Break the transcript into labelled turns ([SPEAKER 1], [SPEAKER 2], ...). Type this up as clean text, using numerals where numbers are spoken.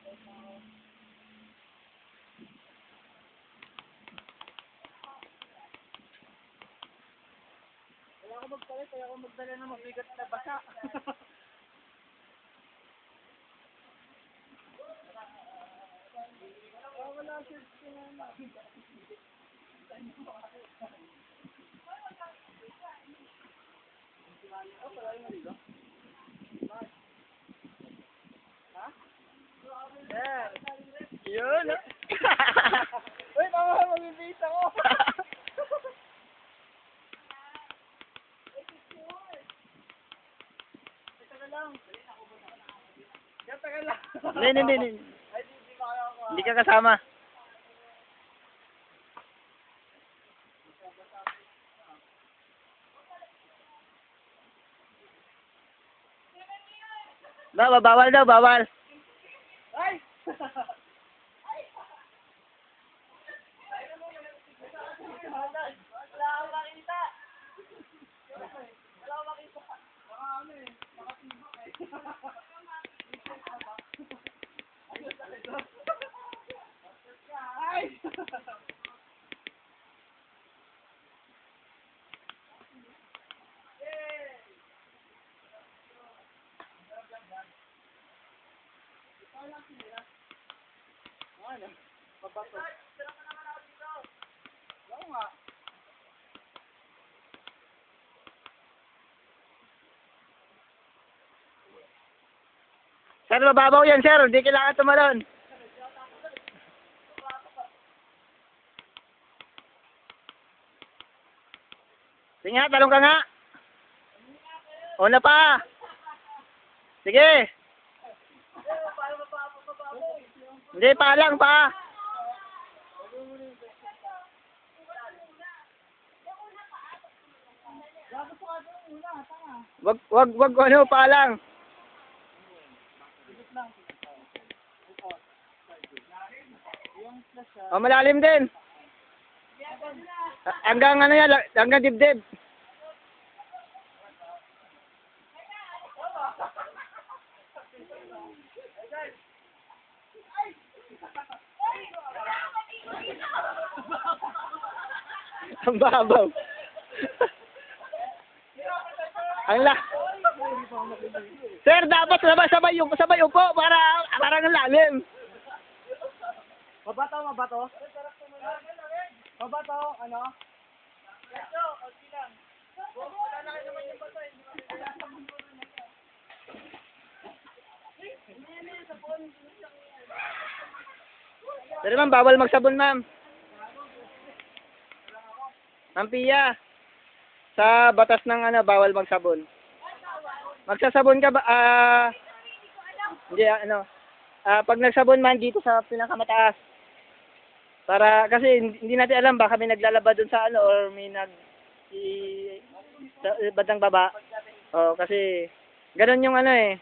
[SPEAKER 1] Kaya ako magpalit, kaya ako magdala ng mabigat na basa. Wala siya na. Oh, pala yung dito. Ha? Yeah. Yun. Uy, tama, mag-ibig ako.
[SPEAKER 2] Hindi. Hindi ka kasama. Bawal daw, bawal.
[SPEAKER 1] Ay! Ano? Papato. Oo nga.
[SPEAKER 2] Sir, mababaw yan, sir. Hindi kailangan tumalon. Sige nga, talong ka nga. Una pa. Sige. Hindi, pa lang, pa. Wag, ano, pa lang. Oh, malalim din. Hanggang ano yan, hanggang dibdib. Ang babaw. Sir, dapat sabay upo para parang ang lalim.
[SPEAKER 1] Mabato, mabato. Mabato, ano? Ito, okay lang. Wala na naman yung bato, hindi
[SPEAKER 2] Pero ma'am, bawal magsabon, ma'am. Ma'am Pia, sa batas ng ano, bawal magsabon. Magsasabon ka ba? Hindi, ano. Pag nagsabon man dito sa pinakamataas. Para, kasi hindi natin alam, baka may naglalaba dun sa ano, or may sa bandang baba. Oh, kasi, ganun yung ano eh.